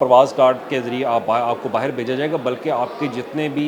प्रवास कार्ड के ज़रिए आपको बाहर भेजा जाएगा, बल्कि आपके जितने भी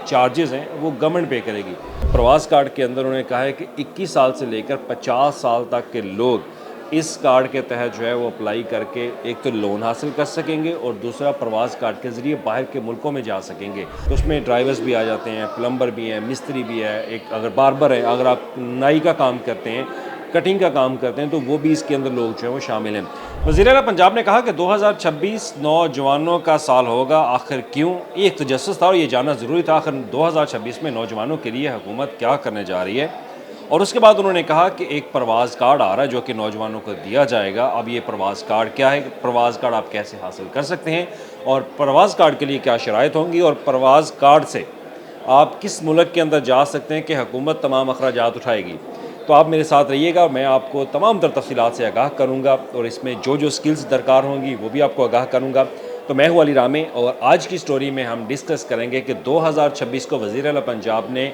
चार्जेज़ हैं वो गवर्नमेंट पे करेगी। प्रवास कार्ड के अंदर उन्होंने कहा है कि 21 साल से लेकर 50 साल तक के लोग इस कार्ड के तहत जो है वो अप्लाई करके एक तो लोन हासिल कर सकेंगे और दूसरा प्रवास कार्ड के ज़रिए बाहर के मुल्कों में जा सकेंगे। तो उसमें ड्राइवर्स भी आ जाते हैं, प्लम्बर भी हैं, मिस्त्री भी है, एक अगर बार्बर है, अगर आप नाई का काम करते हैं, कटिंग का काम करते हैं, तो वो भी इसके अंदर लोग जो हैं वो शामिल हैं। वज़ीर आला पंजाब ने कहा कि 2026 नौजवानों का साल होगा, आखिर क्यों? ये एक तजस्सुस था और ये जानना ज़रूरी था आखिर 2026 में नौजवानों के लिए हुकूमत क्या करने जा रही है। और उसके बाद उन्होंने कहा कि एक प्रवास कार्ड आ रहा है जो कि नौजवानों को दिया जाएगा। अब ये प्रवास कार्ड क्या है, प्रवास कार्ड आप कैसे हासिल कर सकते हैं और प्रवास कार्ड के लिए क्या शराइत होंगी और प्रवास कार्ड से आप किस मुल्क के अंदर जा सकते हैं कि हुकूमत तमाम अखराजात उठाएगी। तो आप मेरे साथ रहिएगा, मैं आपको तमाम तर तफसीलात से आगाह करूँगा और इसमें जो जो स्किल्स दरकार होंगी वो भी आपको आगाह करूँगा। तो मैं हूँ अली रामे और आज की स्टोरी में हम डिस्कस करेंगे कि 2026 को वज़ीर आला पंजाब ने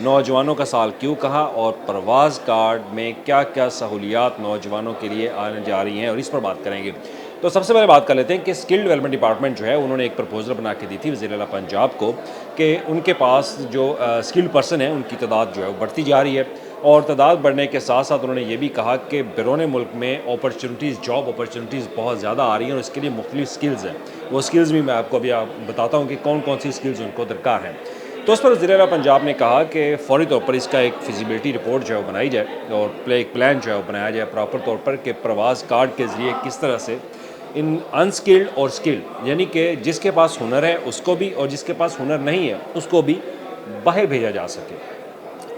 नौजवानों का साल क्यों कहा और प्रवास कार्ड में क्या क्या सहूलियात नौजवानों के लिए आने जा रही हैं और इस पर बात करेंगे। तो सबसे पहले बात कर लेते हैं कि स्किल डेवलपमेंट डिपार्टमेंट जो है उन्होंने एक प्रपोजल बना के दी थी वज़ीर आला पंजाब को कि उनके पास जो स्किल्ड पर्सन है उनकी तादाद जो है वो बढ़ती जा रही है और तादाद बढ़ने के साथ साथ उन्होंने ये भी कहा कि बैरून मुल्क में अपॉर्चुनिटीज़, जॉब अपॉर्चुनिटीज़ बहुत ज़्यादा आ रही हैं और इसके लिए मुख्तलिफ स्किल्स हैं। वो स्किल्स भी मैं आपको अभी बताता हूँ कि कौन कौन सी स्किल्स उनको दरकार हैं। तो उस पर वज़ीर आला पंजाब ने कहा कि फ़ौरी तौर पर इसका एक फिजिबिलिटी रिपोर्ट जो है वो बनाई जाए और एक प्लान जो है वो बनाया जाए प्रॉपर तौर पर कि प्रवास कार्ड के ज़रिए किस तरह से इन अनस्किल्ड और स्किल्ड यानी कि जिसके पास हुनर है उसको भी और जिसके पास हुनर नहीं है उसको भी बाहर भेजा जा सके।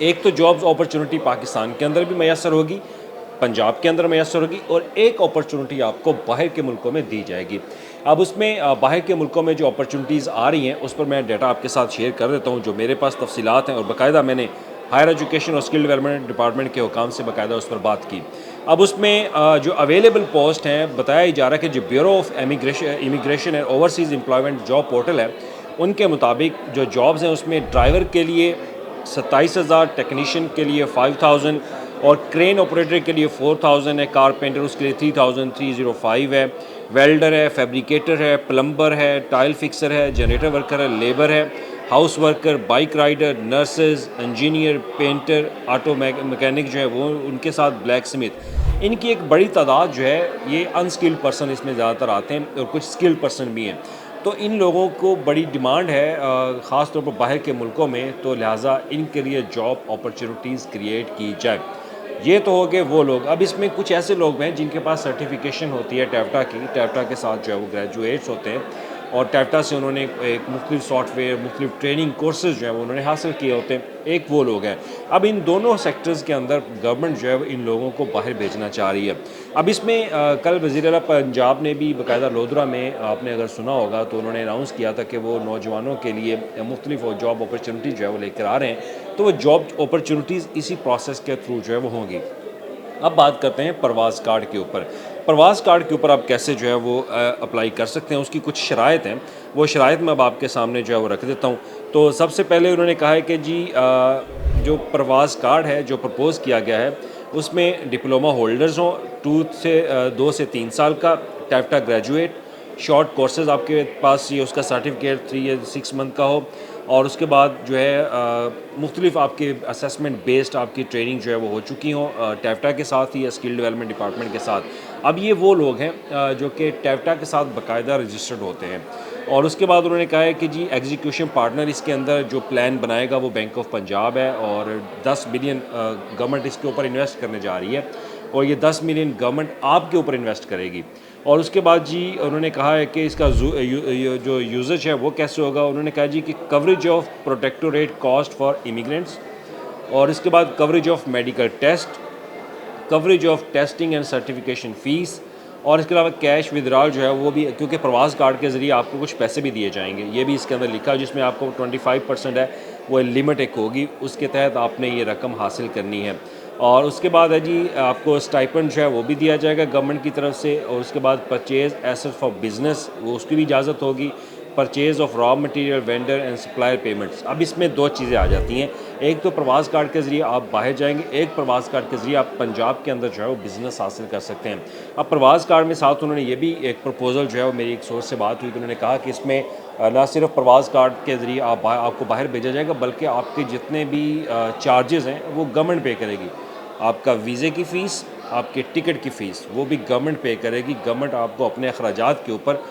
एक तो जॉब्स अपॉर्चुनिटी पाकिस्तान के अंदर भी मैसर होगी, पंजाब के अंदर मैसर होगी और एक अपॉर्चुनिटी आपको बाहर के मुल्कों में दी जाएगी। अब उसमें बाहर के मुल्कों में जो अपॉर्चुनिटीज़ आ रही हैं उस पर मैं डाटा आपके साथ शेयर कर देता हूँ जो मेरे पास तफसीलात हैं और बाकायदा मैंने हायर एजुकेशन और स्किल डेवलपमेंट डिपार्टमेंट के हुकाम से बाकायदा उस पर बात की। अब उसमें जो अवेलेबल पोस्ट हैं बताया जा रहा है कि जो bureau of immigration and overseas employment job portal है उनके मुताबिक जो जॉब्स हैं उसमें ड्राइवर के लिए 27,000, टेक्नीशियन के लिए 5,000 और क्रेन ऑपरेटर के लिए 4,000 है, कारपेंटर उसके लिए 3,305 है, वेल्डर है, फैब्रिकेटर है, प्लम्बर है, टाइल फिक्सर है, जनरेटर वर्कर है, लेबर है, house worker, bike rider, nurses, engineer, painter, auto mechanic जो है वो उनके साथ ब्लैक स्मिथ। इनकी एक बड़ी तादाद जो है ये अनस्किल्ड पर्सन इसमें ज़्यादातर आते हैं और कुछ स्किल्ड पर्सन भी हैं। तो इन लोगों को बड़ी डिमांड है ख़ास तौर पर बाहर के मुल्कों में, तो लिहाजा इनके लिए जॉब अपॉर्चुनिटीज़ क्रिएट की जाए। ये तो हो गए वो लोग। अब इसमें कुछ ऐसे लोग हैं जिनके पास सर्टिफिकेशन होती है टैफ्टा की, टैफ्टा के साथ जो है वो ग्रेजुएट्स होते हैं और टैफ्टा से उन्होंने एक मुख्तलिफ सॉफ्टवेयर, मुख्तलिफ ट्रेनिंग कोर्सेज जो हैं वो उन्होंने हासिल किए होते हैं। एक वो लोग हैं। अब इन दोनों सेक्टर्स के अंदर गवर्नमेंट जो है वो इन लोगों को बाहर भेजना चाह रही है। अब इसमें कल वज़ीर आला पंजाब ने भी बाकायदा लोधरा में आपने अगर सुना होगा तो उन्होंने अनाउंस किया था कि वो नौजवानों के लिए मुख्तलिफ जॉब अपॉर्चुनिटीज़ जो है वो लेकर आ रहे हैं। तो वो जॉब अपॉर्चुनिटीज़ इसी प्रोसेस के थ्रू जो है वो होंगी। अब बात करते हैं प्रवास कार्ड के ऊपर। प्रवास कार्ड के ऊपर आप कैसे जो है वो अप्लाई कर सकते हैं, उसकी कुछ शराइत हैं। वो शराइत मैं अब आपके सामने जो है वो रख देता हूँ। तो सबसे पहले उन्होंने कहा है कि जी जो प्रवास कार्ड है जो प्रपोज़ किया गया है उसमें डिप्लोमा होल्डर्स हों, 2 से 3 साल का, टैफ्टा ग्रेजुएट, शॉर्ट कोर्सेज़ आपके पास ये उसका सर्टिफिकेट 3 या 6 मंथ का हो और उसके बाद जो है मुख्तलिफ आपके असेसमेंट बेस्ड आपकी ट्रेनिंग जो है वो हो चुकी हों टैफ्टा के साथ ही या स्किल डेवलपमेंट डिपार्टमेंट के साथ। अब ये वो लोग हैं जो कि टैफ्टा के साथ बाकायदा रजिस्टर्ड होते हैं और उसके बाद उन्होंने कहा है कि जी एग्जीक्यूशन पार्टनर इसके अंदर जो प्लान बनाएगा वो बैंक ऑफ पंजाब है और 10 बिलियन गवर्नमेंट इसके ऊपर इन्वेस्ट करने जा रही है और ये 10 मिलियन गवर्नमेंट आपके ऊपर इन्वेस्ट करेगी। और उसके बाद जी उन्होंने कहा है कि इसका जो यूजेज है वो कैसे होगा। उन्होंने कहा जी कि coverage of protectorate cost for immigrants और इसके बाद coverage of medical test, coverage of testing and certification fees और इसके अलावा कैश विदड्रॉल जो है वो भी, क्योंकि प्रवास कार्ड के ज़रिए आपको कुछ पैसे भी दिए जाएंगे, ये भी इसके अंदर लिखा है जिसमें आपको 25% है वो लिमिट एक होगी, उसके तहत आपने ये रकम हासिल करनी है। और उसके बाद है जी आपको स्टाइपेंड जो है वो भी दिया जाएगा गवर्नमेंट की तरफ से और उसके बाद परचेज़ एसेट फॉर बिज़नेस वो उसकी भी इजाज़त होगी। Purchase of raw material, vendor and supplier payments. अब इसमें दो चीज़ें आ जाती हैं, एक तो प्रवास कार्ड के ज़रिए आप बाहर जाएंगे, एक प्रवास कार्ड के ज़रिए आप पंजाब के अंदर जो है वो बिज़नेस हासिल कर सकते हैं। अब प्रवास कार्ड में साथ उन्होंने ये भी एक प्रपोज़ल जो है वो मेरी एक सोर्स से बात हुई तो उन्होंने कहा कि इसमें ना सिर्फ प्रवास कार्ड के ज़रिए आपको बाहर भेजा जाएगा, बल्कि आपके जितने भी चार्जेज़ हैं वो गवर्नमेंट पे करेगी। आपका वीज़े की फ़ीस, आपके टिकट की फ़ीस वो भी गवर्नमेंट पे करेगी। गवर्नमेंट आपको अपने अखराजात के ऊपर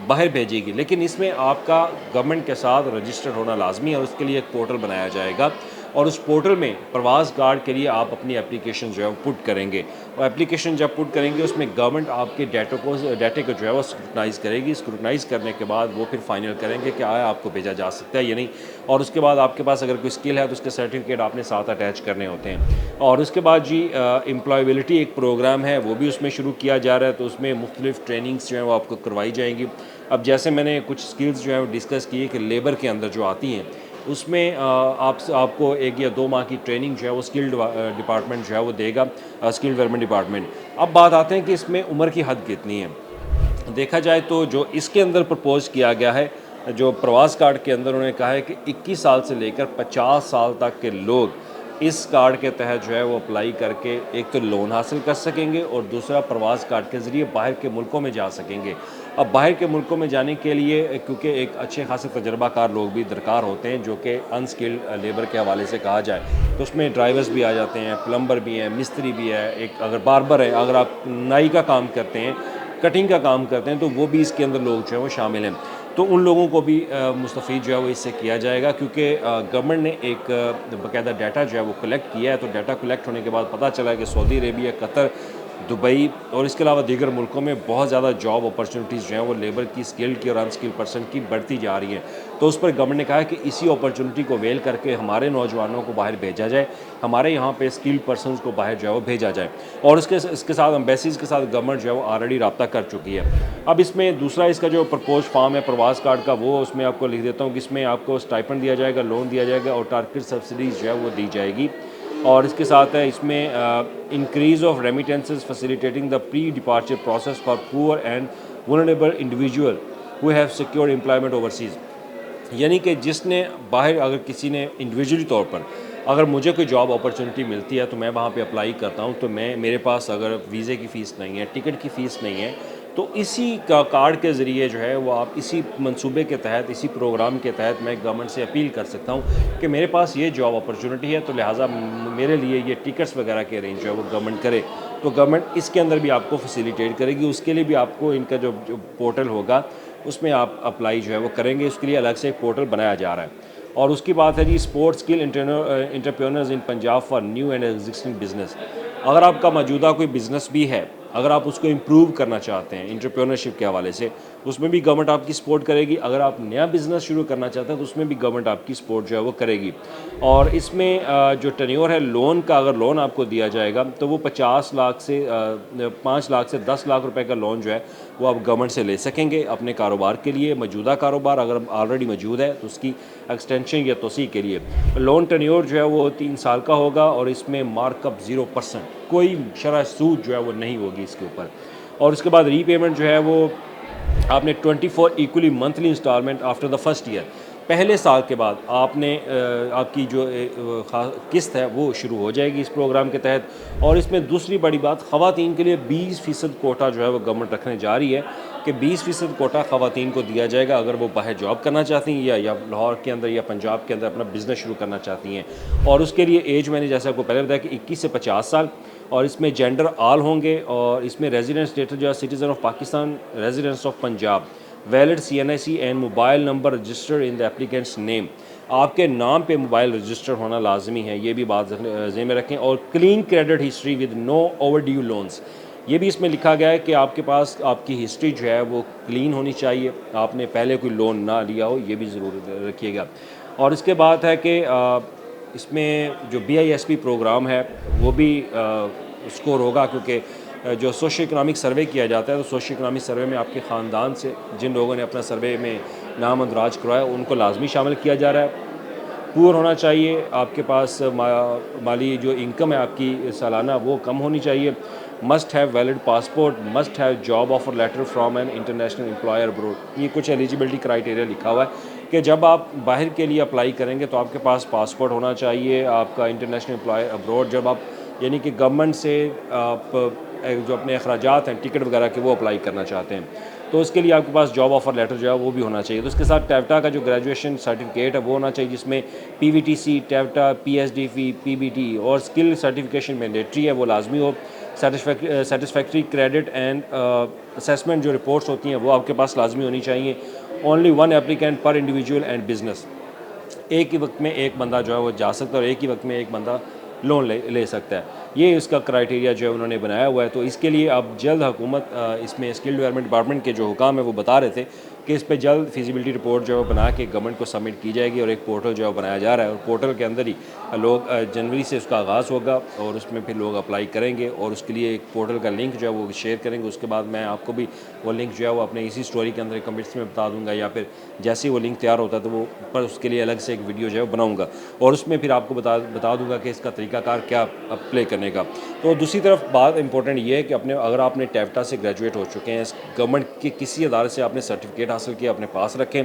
बाहर भेजेगी, लेकिन इसमें आपका गवर्नमेंट के साथ रजिस्टर्ड होना लाजमी है और उसके लिए एक पोर्टल बनाया जाएगा और उस पोर्टल में प्रवास कार्ड के लिए आप अपनी एप्लीकेशन जो है वो पुट करेंगे और एप्लीकेशन जब पुट करेंगे उसमें गवर्नमेंट आपके डाटे को जो है वो स्क्रूटनाइज़ करेगी। स्क्रूटनाइज़ करने के बाद वो फिर फाइनल करेंगे कि आया आपको भेजा जा सकता है या नहीं, और उसके बाद आपके पास अगर कोई स्किल है तो उसके सर्टिफिकेट आपने साथ अटैच करने होते हैं। और उसके बाद जी एम्प्लॉयबिलिटी एक प्रोग्राम है वो भी उसमें शुरू किया जा रहा है, तो उसमें मुख्तलिफ ट्रेनिंग्स जो हैं वो आपको करवाई जाएंगी। अब जैसे मैंने कुछ स्किल्स जो है वो डिस्कस किए कि लेबर के अंदर जो आती हैं उसमें आपको 1 या 2 माह की ट्रेनिंग जो है वो स्किल डिपार्टमेंट जो है वो देगा, स्किल डेवलपमेंट डिपार्टमेंट। अब बात आते हैं कि इसमें उम्र की हद कितनी है। देखा जाए तो जो इसके अंदर प्रपोज किया गया है, जो प्रवास कार्ड के अंदर उन्होंने कहा है कि 21 साल से लेकर 50 साल तक के लोग इस कार्ड के तहत जो है वो अप्लाई करके एक तो लोन हासिल कर सकेंगे और दूसरा प्रवास कार्ड के ज़रिए बाहर के मुल्कों में जा सकेंगे। अब बाहर के मुल्कों में जाने के लिए क्योंकि एक अच्छे खासे तजर्बाकार लोग भी दरकार होते हैं जो कि अनस्किल्ड लेबर के हवाले से कहा जाए तो उसमें ड्राइवर्स भी आ जाते हैं, प्लम्बर भी हैं, मिस्त्री भी है, एक अगर बार्बर है, अगर आप नाई का काम करते हैं, कटिंग का काम करते हैं तो वो भी इसके अंदर लोग जो है वो शामिल हैं। तो उन लोगों को भी मुस्तफ़ीद जो है वो इससे किया जाएगा क्योंकि गवर्नमेंट ने एक बाकायदा डाटा जो है वो कलेक्ट किया है। तो डाटा कलेक्ट होने के बाद पता चला है कि सऊदी अरेबिया, कतर, दुबई और इसके अलावा दीगर मुल्कों में बहुत ज़्यादा जॉब अपॉर्चुनिटीज़ जो हैं वो लेबर की, स्किल्ड की और अनस्किल्ड पर्सन की बढ़ती जा रही हैं। तो उस पर गवर्नमेंट ने कहा है कि इसी अपॉर्चुनिटी को वेल करके हमारे नौजवानों को बाहर भेजा जाए, हमारे यहाँ पे स्किल्ड पर्सनस को बाहर जो है वो भेजा जाए। और इसके साथ एम्बेसीज़ के साथ गवर्नमेंट जो है वो ऑलरेडी रब्ता कर चुकी है। अब इसमें दूसरा इसका जो प्रपोज फॉर्म है प्रवास कार्ड का, वो उसमें आपको लिख देता हूँ कि इसमें आपको स्टाइपेंड दिया जाएगा, लोन दिया जाएगा और टारगेट सब्सिडीज़ जो है वो दी जाएगी। और इसके साथ है इसमें increase of remittances facilitating the pre departure process for poor and vulnerable individual who have secured employment overseas. यानी कि जिसने बाहर, अगर किसी ने इंडिविजुअली तौर पर, अगर मुझे कोई जॉब अपॉर्चुनिटी मिलती है तो मैं वहाँ पे अप्लाई करता हूँ, तो मेरे पास अगर वीज़े की फ़ीस नहीं है, टिकट की फ़ीस नहीं है, तो इसी का कार्ड के ज़रिए जो है वो आप इसी मंसूबे के तहत, इसी प्रोग्राम के तहत मैं गवर्नमेंट से अपील कर सकता हूँ कि मेरे पास ये जॉब अपॉर्चुनिटी है, तो लिहाजा मेरे लिए ये टिकट्स वगैरह के अरेंज जो है वो गवर्नमेंट करे। तो गवर्नमेंट इसके अंदर भी आपको फैसिलिटेट करेगी। उसके लिए भी आपको इनका जो पोर्टल होगा उसमें आप अप्लाई जो है वो करेंगे। उसके लिए अलग से एक पोर्टल बनाया जा रहा है। और उसकी बात है जी sports skill entrepreneurs in Punjab for new and existing business. अगर आपका मौजूदा कोई बिज़नेस भी है, अगर आप उसको इम्प्रूव करना चाहते हैं एंटरप्रेन्योरशिप के हवाले से, उसमें भी गवर्नमेंट आपकी सपोर्ट करेगी। अगर आप नया बिज़नेस शुरू करना चाहते हैं तो उसमें भी गवर्नमेंट आपकी सपोर्ट जो है वो करेगी। और इसमें जो टेन्योर है लोन का, अगर लोन आपको दिया जाएगा तो वो 50 लाख से 5 लाख से 10 लाख रुपए का लोन जो है वो आप गवर्नमेंट से ले सकेंगे अपने कारोबार के लिए। मौजूदा कारोबार अगर ऑलरेडी मौजूद है तो उसकी एक्सटेंशन या तोसी के लिए लोन टेन्योर जो है वो 3 साल का होगा और इसमें मार्कअप 0%, कोई शरह सूद जो है वो नहीं होगी इसके ऊपर। और उसके बाद रीपेमेंट जो है वो आपने 24 equally monthly instalment after the first year, पहले साल के बाद आपने आपकी जो किस्त है वो शुरू हो जाएगी इस प्रोग्राम के तहत। और इसमें दूसरी बड़ी बात, ख़वातीन के लिए 20% कोटा जो है वो गवर्नमेंट रखने जा रही है कि 20% कोटा ख़वातीन को दिया जाएगा अगर वो बाहर जॉब करना चाहती हैं या लाहौर के अंदर या पंजाब के अंदर अपना बिज़नेस शुरू करना चाहती हैं। और उसके लिए एज मैंने जैसे आपको पहले बताया कि 21 से 50 साल, और इसमें जेंडर आल होंगे। और इसमें रेजिडेंट स्टेटस जो है citizen of Pakistan, residents of Punjab, valid CNIC and mobile number registered in the applicants name. आपके नाम पे मोबाइल रजिस्टर होना लाजमी है, ये भी बात ज़हन में रखें। और clean credit history with no overdue loans, ये भी इसमें लिखा गया है कि आपके पास आपकी हिस्ट्री जो है वो क्लीन होनी चाहिए, आपने पहले कोई लोन ना लिया हो, ये भी ज़रूर रखिएगा। और इसके बाद है कि इसमें जो BISP प्रोग्राम है वो भी स्कोर होगा, क्योंकि जो सोशो इकनॉमिक सर्वे किया जाता है तो सोशो इकनॉमिक सर्वे में आपके ख़ानदान से जिन लोगों ने अपना सर्वे में नाम अंदराज करवाया उनको लाजमी शामिल किया जा रहा है। पुअर होना चाहिए, आपके पास माली जो इनकम है आपकी सालाना वो कम होनी चाहिए, must have valid passport, must have job offer letter from an international employer abroad. ये कुछ एलिजिबिलिटी क्राइटेरिया लिखा हुआ है कि जब आप बाहर के लिए अप्लाई करेंगे तो आपके पास पासपोर्ट होना चाहिए, आपका इंटरनेशनल एम्प्लॉयर अब्रोड, जब आप यानी कि गवर्नमेंट से आप जो अपने अखराजात हैं टिकट वगैरह के वो अप्लाई करना चाहते हैं तो उसके लिए आपके पास जॉब ऑफर लेटर जो है वो भी होना चाहिए। तो उसके साथ टैवटा का जो ग्रेजुएशन सर्टिफिकेट है वो होना चाहिए, जिसमें पीवीटीसी, टैवटा, पीएचडीपी, पीबीटी और स्किल सर्टिफिकेशन मैंडेटरी है, वो लाजमी हो। सेटिस्फैक्ट्री क्रेडिट एंड असेसमेंट जो रिपोर्ट्स होती हैं वो आपके पास लाजमी होनी चाहिए। ओनली वन एप्लीकेंट पर इंडिविजुअल एंड बिजनेस, एक ही वक्त में एक बंदा जो है वो जा सकता है और एक ही वक्त में एक बंदा लोन ले सकता है। ये इसका क्राइटेरिया जो है उन्होंने बनाया हुआ है। तो इसके लिए अब जल्द हुकूमत इसमें स्किल डेवलपमेंट डिपार्टमेंट के जो हुकाम है वो बता रहे थे कि इस पर जल्द फिजिबिलिटी रिपोर्ट जो है बना के गवर्नमेंट को सबमिट की जाएगी और एक पोर्टल जो है बनाया जा रहा है और पोर्टल के अंदर ही लोग जनवरी से उसका आगाज़ होगा और उसमें फिर लोग अप्लाई करेंगे और उसके लिए एक पोर्टल का लिंक जो है वो शेयर करेंगे। उसके बाद मैं आपको भी वो लिंक जो है वो अपने इसी स्टोरी के अंदर कमेंट्स में बता दूंगा या फिर जैसे ही वो लिंक तैयार होता है तो वो पर उसके लिए अलग से एक वीडियो जो है बनाऊँगा और उसमें फिर आपको बता दूंगा कि इसका तरीकाकार क्या प्ले करने का। तो दूसरी तरफ बात इंपॉर्टेंट ये है कि अगर आपने टैवटा से ग्रेजुएट हो चुके हैं, गवर्नमेंट के किसी अदारे से आपने सर्टिफिकेट हासिल किया अपने पास रखें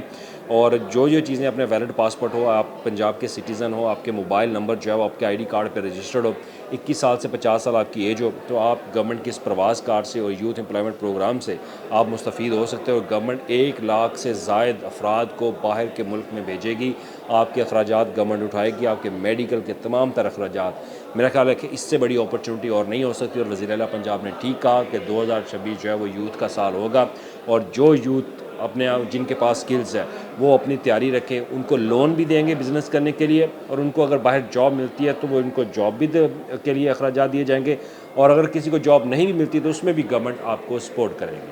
और जो चीज़ें अपने वैलिड पासपोर्ट हो, आप पंजाब के सिटीज़न हो, आपके मोबाइल नंबर जो है वो आपके आईडी कार्ड पर रजिस्टर्ड हो, 21 साल से 50 साल आपकी एज हो, तो आप गवर्नमेंट के इस प्रवास कार्ड से और यूथ एम्प्लॉयमेंट प्रोग्राम से आप मुस्तफ़ीद हो सकते हो। और गवर्नमेंट 1 लाख से ज़ायद अफराद को बाहर के मुल्क में भेजेगी, आपके अखराजात गवर्नमेंट उठाएगी, आपके मेडिकल के तमाम तर अखराजात। मेरा ख्याल है कि इससे बड़ी अपॉर्चुनिटी और नहीं हो सकती और वज़ीर आला पंजाब ने ठीक कहा कि 2026 जो है वो यूथ का साल होगा और जो यूथ अपने जिनके पास स्किल्स है वो अपनी तैयारी रखें, उनको लोन भी देंगे बिज़नेस करने के लिए और उनको अगर बाहर जॉब मिलती है तो वो उनको जॉब भी के लिए अखराजात दिए जाएंगे और अगर किसी को जॉब नहीं भी मिलती तो उसमें भी गवर्नमेंट आपको सपोर्ट करेगी।